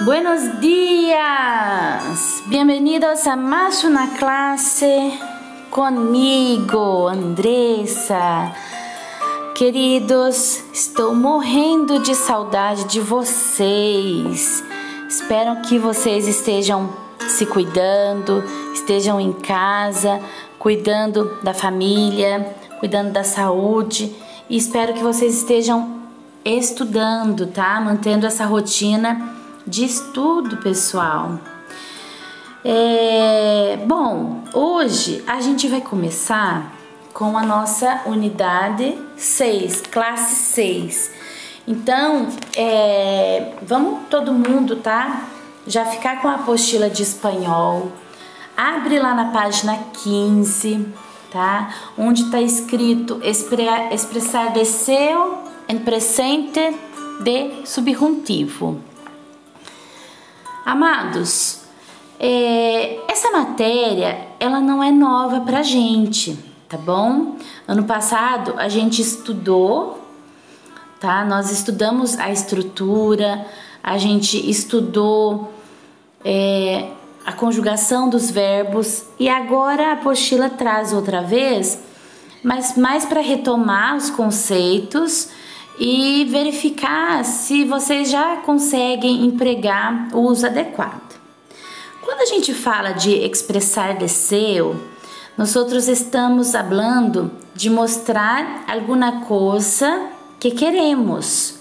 Buenos días, bienvenidos a más una clase comigo, Andressa. Queridos, estou morrendo de saudade de vocês. Espero que vocês estejam se cuidando, estejam em casa, cuidando da família, cuidando da saúde. E espero que vocês estejam estudando, tá? Mantendo essa rotina de estudo, pessoal. Bom, hoje a gente vai começar com a nossa unidade 6, classe 6. Então, vamos todo mundo, tá? Já ficar com a apostila de espanhol. Abre lá na página 15, tá? Onde está escrito expressar deseo em presente de subjuntivo. Amados, essa matéria, ela não é nova pra gente, tá bom? Ano passado a gente estudou, tá? Nós estudamos a estrutura, a gente estudou a conjugação dos verbos e agora a apostila traz outra vez, mas mais para retomar os conceitos e verificar se vocês já conseguem empregar o uso adequado. Quando a gente fala de expressar deseo, nós estamos falando de mostrar alguma coisa que queremos.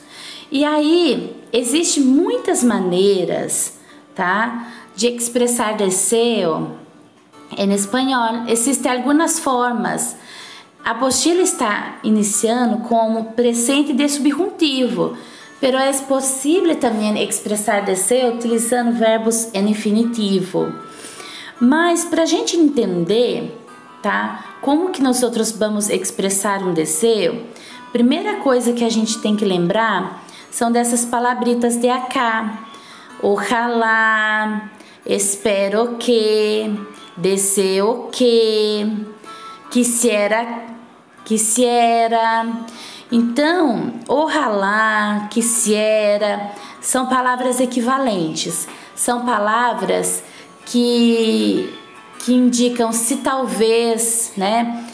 E aí, existem muitas maneiras, tá, de expressar deseo em espanhol. Existem algumas formas. A apostila está iniciando como presente de subjuntivo, pero é possível também expressar deseo utilizando verbos em infinitivo. Mas para a gente entender, tá, como que nós vamos expressar um desejo, primeira coisa que a gente tem que lembrar são dessas palavritas de acá. Ojalá, espero que, deseo que, quisiera. Então, ojalá, quisiera, são palavras equivalentes. São palavras que indicam se talvez, né?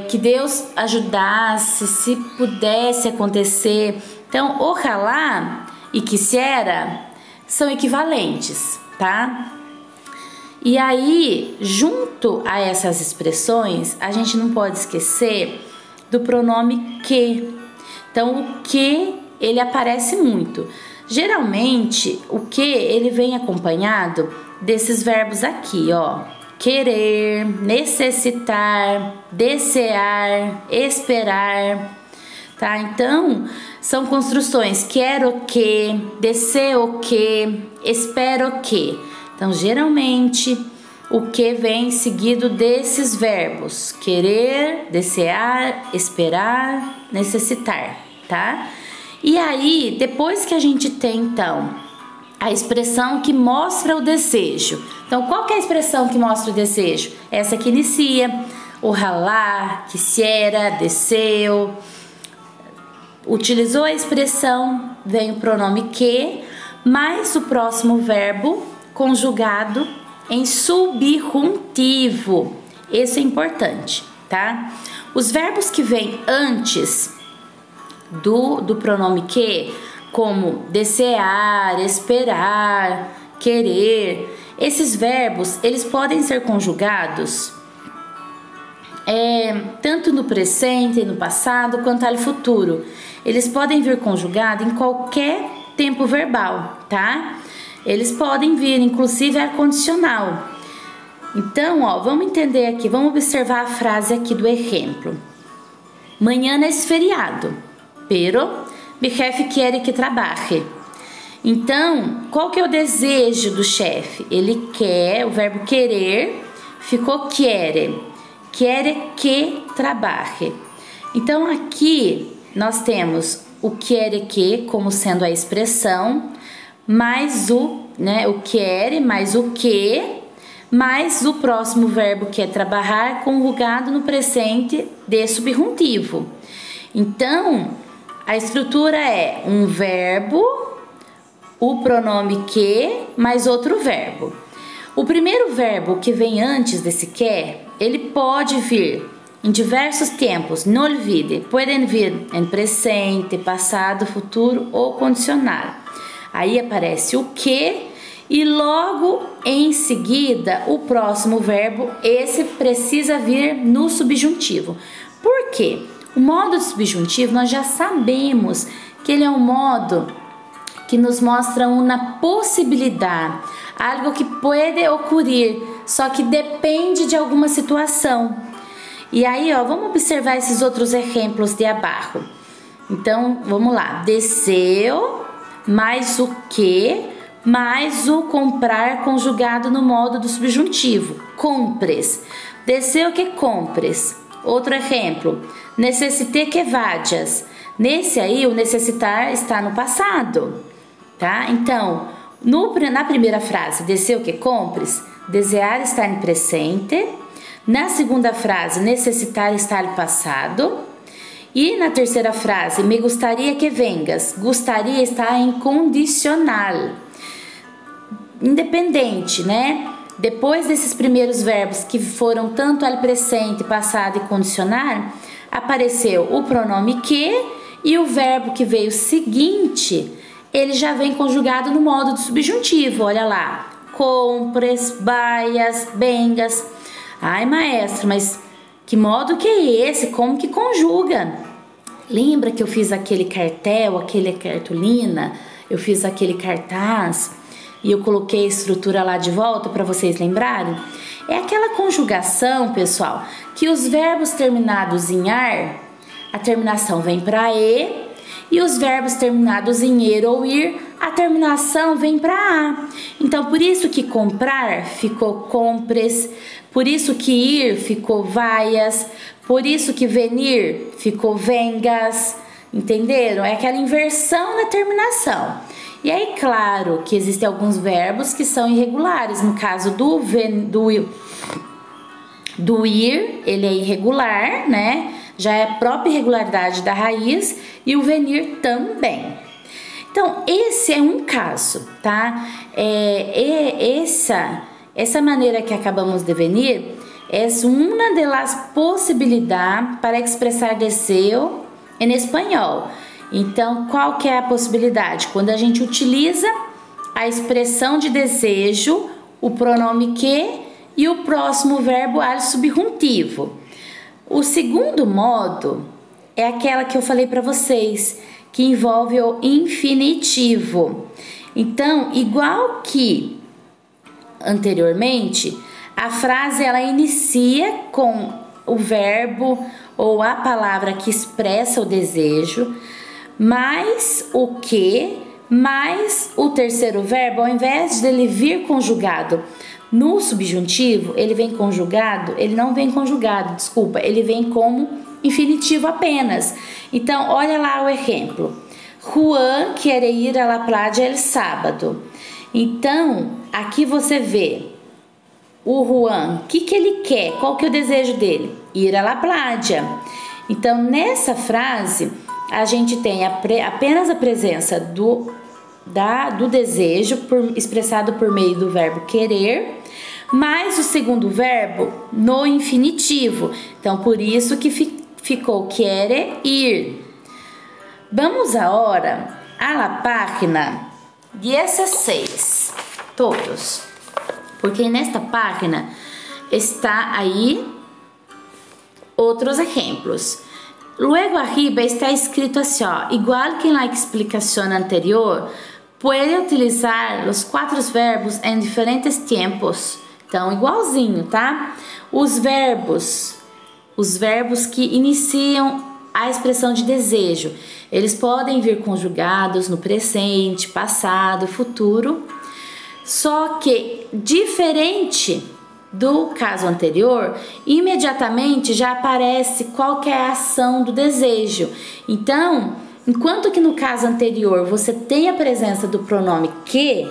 Que Deus ajudasse, se pudesse acontecer. Então, ojalá e quisiera são equivalentes, tá? E aí, junto a essas expressões, a gente não pode esquecer do pronome que. Então, o que, ele aparece muito. Geralmente, o que, ele vem acompanhado desses verbos aqui, ó. Querer, necessitar, desear, esperar, tá? Então, são construções quero que, desejo que, espero que. Então, geralmente, o que vem seguido desses verbos: querer, desear, esperar, necessitar, tá? E aí, depois que a gente tem, então, a expressão que mostra o desejo. Então, qual que é a expressão que mostra o desejo? Essa que inicia, ojalá, quisiera, deseo. Utilizou a expressão, vem o pronome que, mais o próximo verbo conjugado em subjuntivo. Isso é importante, tá? Os verbos que vêm antes do pronome que, como desear, esperar, querer, esses verbos, eles podem ser conjugados tanto no presente, no passado, quanto no futuro. Eles podem vir conjugados em qualquer tempo verbal, tá? Eles podem vir, inclusive, a condicional. Então, ó, vamos entender aqui, vamos observar a frase aqui do exemplo. Mañana es feriado, pero mi jefe quiere que trabaje. Então, qual que é o desejo do chefe? Ele quer, o verbo querer, ficou quiere. Quiere que trabaje. Então, aqui nós temos o quiere que como sendo a expressão, mais o quer, mais o que, mais o próximo verbo que é trabalhar, conjugado no presente de subjuntivo. Então, a estrutura é um verbo o pronome que mais outro verbo. O primeiro verbo que vem antes desse que, ele pode vir em diversos tempos. No olvide, pueden vir em presente, passado, futuro ou condicional. Aí aparece o que e logo em seguida o próximo verbo, esse precisa vir no subjuntivo. Por quê? O modo subjuntivo nós já sabemos que ele é um modo que nos mostra uma possibilidade, algo que pode ocorrer, só que depende de alguma situação. E aí, ó, vamos observar esses outros exemplos de abaixo. Então, vamos lá. Desceu, mais o que, mais o comprar conjugado no modo do subjuntivo. Compres. Desceu que compres. Outro exemplo. Necessitei que vadias. Nesse aí, o necessitar está no passado, tá? Então, na primeira frase, desceu que compres, desejar está em presente. Na segunda frase, necessitar está no passado. E na terceira frase, me gostaria que vengas, gostaria está em condicional. Independente, né? Depois desses primeiros verbos que foram tanto al presente, passado e condicional, apareceu o pronome que e o verbo que veio seguinte, ele já vem conjugado no modo do subjuntivo. Olha lá, compres, vayas, vengas. Ai, maestra, mas que modo que é esse? Como que conjuga? Lembra que eu fiz aquele cartel, aquele cartolina? Eu fiz aquele cartaz e eu coloquei a estrutura lá de volta para vocês lembrarem? É aquela conjugação, pessoal, que os verbos terminados em ar, a terminação vem para e os verbos terminados em er ou ir, a terminação vem para a. Então, por isso que comprar ficou compres, por isso que ir ficou vaias, por isso que venir ficou vengas, entenderam? É aquela inversão na terminação. E aí, claro que existem alguns verbos que são irregulares. No caso do ir, ele é irregular, né? Já é a própria irregularidade da raiz, e o venir também. Então, esse é um caso, tá? Essa maneira que acabamos de venir é uma das possibilidades para expressar desejo em espanhol. Então, qual que é a possibilidade? Quando a gente utiliza a expressão de desejo, o pronome que e o próximo verbo al subjuntivo. O segundo modo é aquela que eu falei para vocês, que envolve o infinitivo. Então, igual que anteriormente, a frase ela inicia com o verbo ou a palavra que expressa o desejo, mais o que, mais o terceiro verbo, ao invés de ele vir conjugado no subjuntivo, ele não vem conjugado, desculpa, ele vem como infinitivo apenas. Então, olha lá o exemplo. Juan quiere ir a la playa el sábado. Então, aqui você vê o Juan, o que ele quer? Qual que é o desejo dele? Ir a la playa. Então, nessa frase, a gente tem apenas a presença do desejo expressado por meio do verbo querer, mais o segundo verbo no infinitivo. Então, por isso que ficou quiere ir. Vamos agora a la página 16, todos, porque nesta página está aí outros exemplos. Luego arriba está escrito assim, ó, igual que na explicação anterior, pode utilizar os 4 verbos em diferentes tempos. Então, igualzinho, tá? Os verbos que iniciam a expressão de desejo, eles podem vir conjugados no presente, passado, futuro, só que diferente do caso anterior, imediatamente já aparece qual que é a ação do desejo. Então, enquanto que no caso anterior você tem a presença do pronome que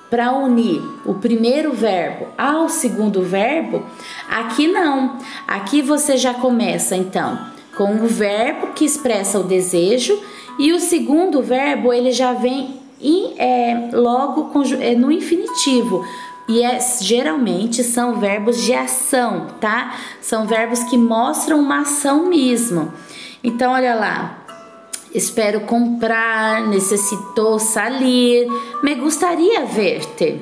para unir o primeiro verbo ao segundo verbo, aqui não. Aqui você já começa então com o verbo que expressa o desejo e o segundo verbo ele já vem logo no infinitivo. E geralmente são verbos de ação, tá? São verbos que mostram uma ação mesmo. Então, olha lá. Espero comprar, necessito salir, me gustaría verte.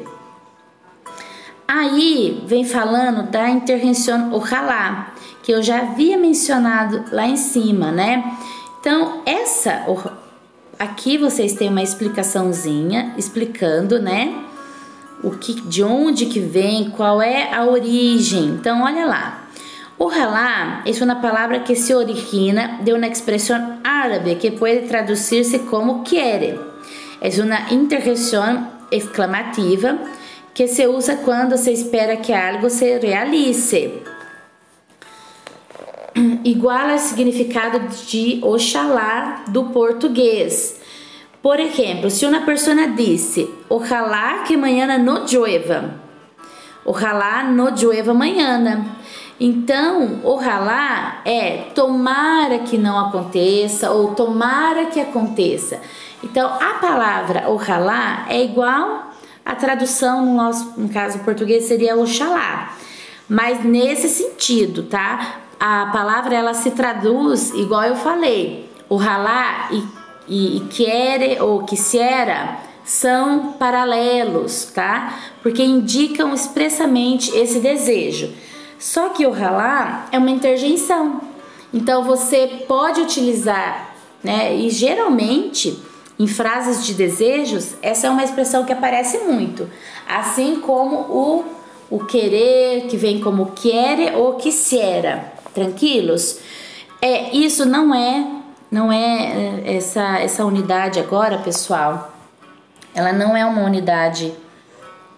Aí vem falando da interjeição ojalá, que eu já havia mencionado lá em cima, né? Então, aqui vocês têm uma explicaçãozinha explicando, né? De onde que vem, qual é a origem. Então, olha lá. Ojalá é uma palavra que se origina de uma expressão árabe que pode traduzir-se como quiere. É uma interjeição exclamativa que se usa quando se espera que algo se realize. Igual ao significado de oxalá do português. Por exemplo, se uma pessoa disse ojalá que amanhã não llueva, ojalá não llueva amanhã. Então, ojalá é tomara que não aconteça ou tomara que aconteça. Então, a palavra ojalá é igual a tradução no caso português seria oxalá, mas nesse sentido, tá? A palavra ela se traduz igual eu falei, ojalá e quiere ou quisiera são paralelos, tá? Porque indicam expressamente esse desejo. Só que ojalá é uma interjeição. Então você pode utilizar, né? E geralmente em frases de desejos, essa é uma expressão que aparece muito. Assim como o querer, que vem como quiere ou quisiera. Tranquilos? Isso não é essa unidade agora, pessoal. Ela não é uma unidade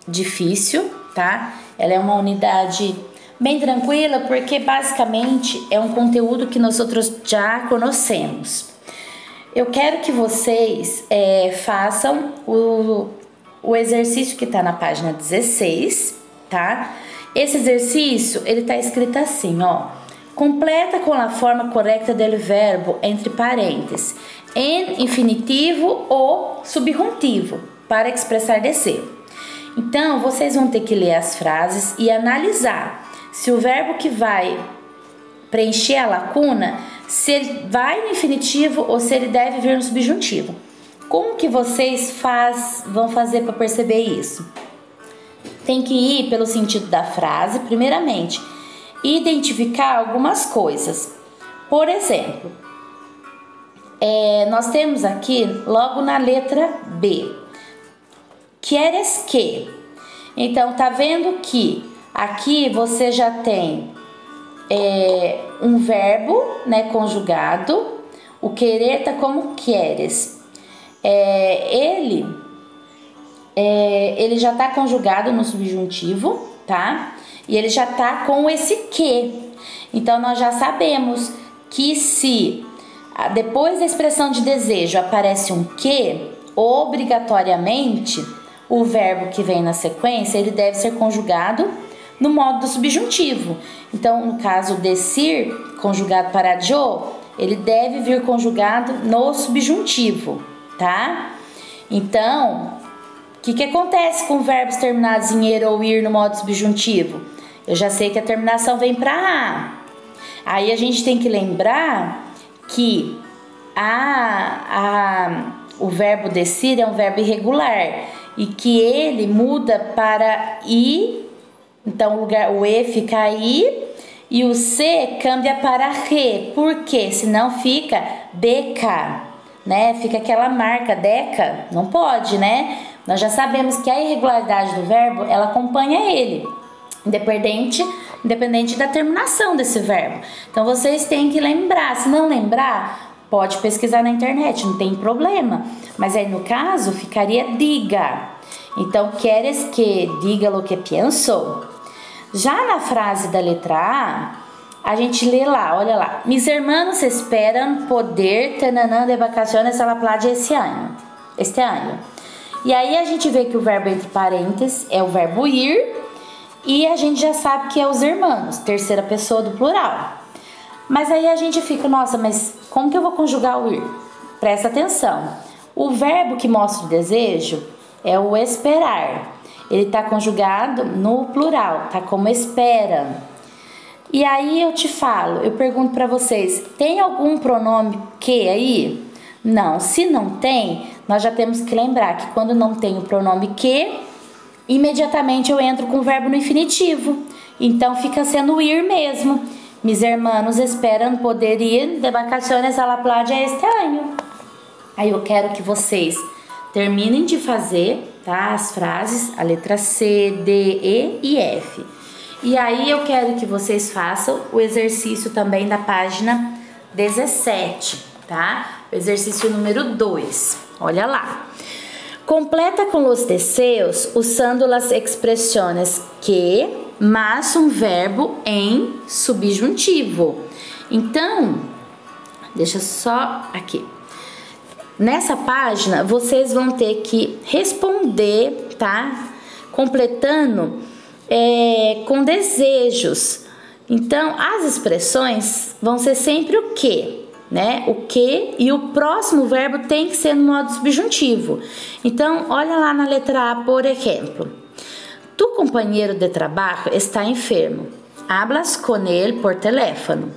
difícil, tá? Ela é uma unidade bem tranquila, porque basicamente é um conteúdo que nós outros já conhecemos. Eu quero que vocês façam o exercício que está na página 16, tá? Esse exercício, ele está escrito assim, ó. Completa com a forma correta do verbo, entre parênteses, em infinitivo ou subjuntivo, para expressar desejo. Então, vocês vão ter que ler as frases e analisar se o verbo que vai preencher a lacuna, se ele vai no infinitivo ou se ele deve vir no subjuntivo. Como que vocês vão fazer para perceber isso? Tem que ir pelo sentido da frase, primeiramente, e identificar algumas coisas. Por exemplo, nós temos aqui, logo na letra B, queres que. Então, tá vendo que aqui você já tem um verbo, né, conjugado. O querer tá como queres. Ele já tá conjugado no subjuntivo, tá? E ele já tá com esse que. Então, nós já sabemos que se depois da expressão de desejo aparece um que, obrigatoriamente, o verbo que vem na sequência, ele deve ser conjugado no modo do subjuntivo. Então, no caso decir, conjugado para yo, ele deve vir conjugado no subjuntivo, tá? Então, o que acontece com verbos terminados em er ou ir no modo subjuntivo? Eu já sei que a terminação vem para a. Aí a gente tem que lembrar que o verbo decir é um verbo irregular e que ele muda para i. Então, o E fica I e o C cambia para RE. Por quê? Senão fica DK, né? Fica aquela marca DECA. Não pode, né? Nós já sabemos que a irregularidade do verbo, ela acompanha ele, independente da terminação desse verbo. Então, vocês têm que lembrar. Se não lembrar, pode pesquisar na internet, não tem problema. Mas aí, no caso, ficaria diga. Então, queres que diga lo que pienso? Já na frase da letra a gente lê lá, olha lá. Mis hermanos esperam poder tananã de vacaciones a la playa este ano. E aí a gente vê que o verbo entre parênteses é o verbo ir e a gente já sabe que é os hermanos, terceira pessoa do plural. Mas aí a gente fica, nossa, mas como que eu vou conjugar o ir? Presta atenção. O verbo que mostra o desejo é o esperar. Ele está conjugado no plural, tá como espera. E aí eu te falo, eu pergunto para vocês, tem algum pronome que aí? Não, se não tem, nós já temos que lembrar que quando não tem o pronome que, imediatamente eu entro com o verbo no infinitivo. Então fica sendo ir mesmo. Mis hermanos esperam poder ir de vacaciones a la playa este año. Aí eu quero que vocês terminem de fazer, tá, as frases, a letra C, D, E e F. E aí eu quero que vocês façam o exercício também da página 17, tá? O exercício número 2. Olha lá. Completa com los deseos usando las expresiones que más um verbo em subjuntivo. Então, deixa só aqui. Nessa página, vocês vão ter que responder, tá? Completando com desejos. Então, as expressões vão ser sempre o que, né? O que e o próximo verbo tem que ser no modo subjuntivo. Então, olha lá na letra A, por exemplo. Tu companheiro de trabalho está enfermo. Hablas com ele por teléfono.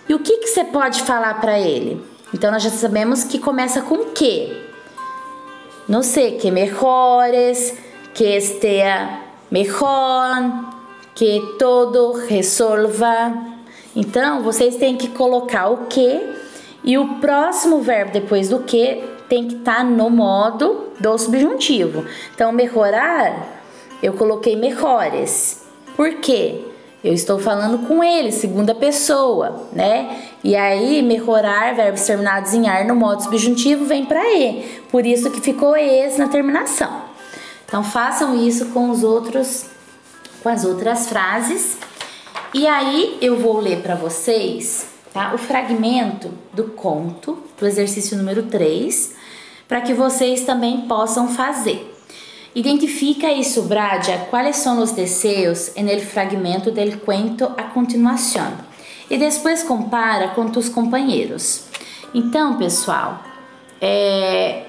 E o que você pode falar para ele? Então, nós já sabemos que começa com que. Não sei, que melhores, que esteja melhor, que todo resolva. Então, vocês têm que colocar o que e o próximo verbo depois do que tem que estar no modo do subjuntivo. Então, melhorar, eu coloquei melhores. Por quê? Eu estou falando com ele, segunda pessoa, né? E aí, melhorar, verbos terminados em ar no modo subjuntivo, vem para E. Por isso que ficou ES na terminação. Então, façam isso com as outras frases. E aí, eu vou ler para vocês, tá, o fragmento do conto, do exercício número 3, para que vocês também possam fazer. Identifica y subraya cuáles son los deseos en el fragmento del cuento a continuación e depois compara com tus companheiros. Então, pessoal,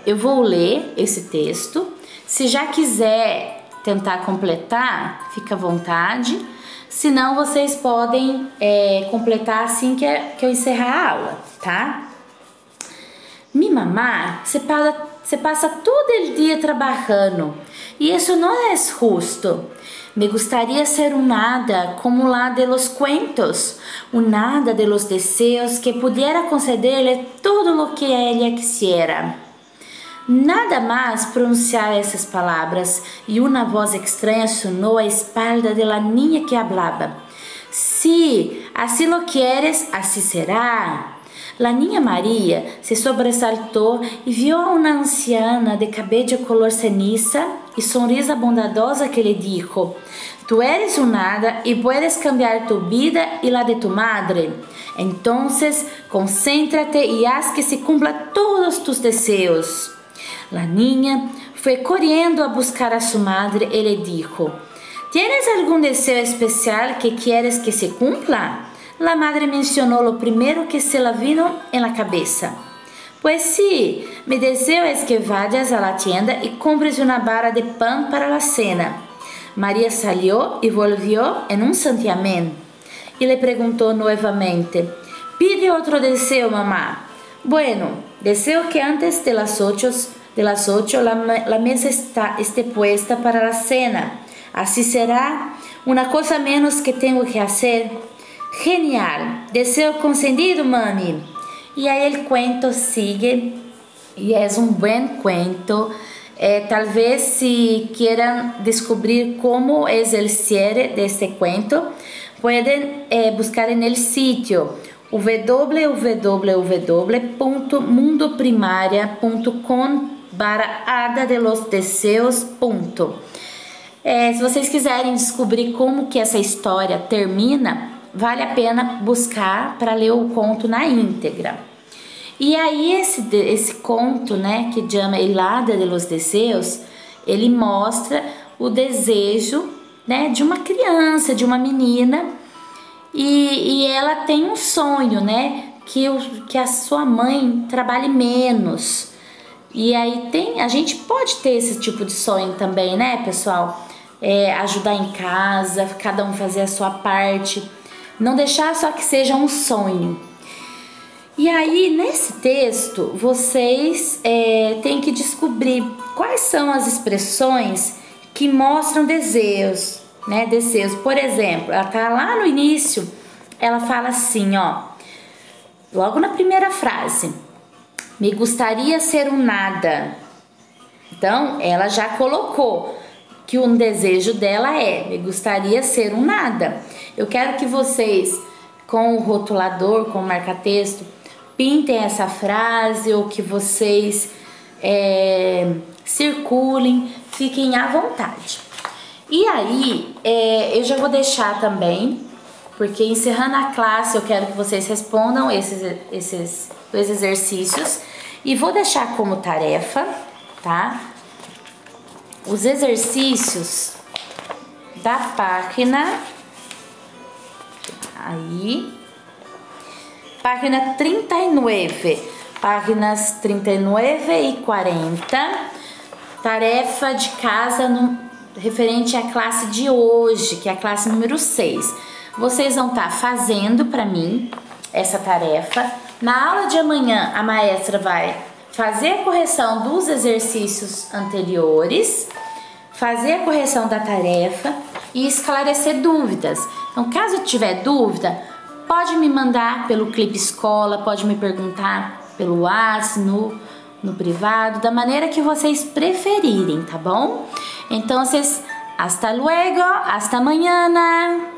eu vou ler esse texto. Se já quiser tentar completar, fica à vontade. Se não, vocês podem completar assim que eu encerrar a aula, tá? Mi mamá se passa todo el día trabajando y eso no es justo. Me gustaría ser un hada como la de los cuentos, un hada de los deseos que pudiera concederle todo lo que ella quisiera. Nada más pronunciar esas palabras y una voz extraña sonó a espalda de la niña que hablaba. Sí, así lo quieres, así será. La niña María se sobresaltou e viu a uma anciana de cabello color ceniza e sonrisa bondadosa que lhe dijo: "Tú eres un hada y puedes cambiar tu vida y la de tu madre. Entonces, concéntrate y haz que se cumplan todos tus deseos." La niña fue corriendo a buscar a su madre y le dijo: "¿Tienes algún deseo especial que quieres que se cumpla?" La madre mencionó lo primero que se le vino en la cabeza. Pues sí, mi deseo es que vayas a la tienda y compres una barra de pan para la cena. María salió y volvió en un santiamén. Y le preguntó nuevamente: "¿Pide otro deseo, mamá?" "Bueno, deseo que antes de las 8 la mesa esté puesta para la cena. Así será una cosa menos que tengo que hacer." Genial, deseo concedido, mami. E aí o cuento sigue e é um bom cuento. Talvez se queiram descobrir como é o cierre deste cuento, podem buscar no sítio www.mundoprimaria.com/hada de los deseos. Se vocês quiserem descobrir como que essa história termina, vale a pena buscar para ler o conto na íntegra. E aí esse conto, né, que chama El Hada de los Deseos, ele mostra o desejo, né, de uma criança, de uma menina, e ela tem um sonho, né, que a sua mãe trabalhe menos, E aí a gente pode ter esse tipo de sonho também, né, pessoal? Ajudar em casa, cada um fazer a sua parte, não deixar só que seja um sonho. E aí, nesse texto, vocês têm que descobrir quais são as expressões que mostram desejos, né? Desejos. Por exemplo, ela tá lá no início, ela fala assim, ó, logo na primeira frase: me gustaria ser um nada. Então, ela já colocou que um desejo dela me gustaria ser um nada. Eu quero que vocês, com o rotulador, com o marca-texto, pintem essa frase, ou que vocês circulem, fiquem à vontade. E aí, eu já vou deixar também, porque encerrando a classe eu quero que vocês respondam esses dois exercícios, e vou deixar como tarefa, tá? Os exercícios da página, página 39, páginas 39 e 40, tarefa de casa referente à classe de hoje, que é a classe número 6. Vocês vão estar fazendo para mim essa tarefa. Na aula de amanhã, a maestra vai fazer a correção dos exercícios anteriores, fazer a correção da tarefa e esclarecer dúvidas. Então, caso tiver dúvida, pode me mandar pelo Clipe Escola, pode me perguntar pelo WhatsApp, no privado, da maneira que vocês preferirem, tá bom? Então, hasta luego, hasta mañana!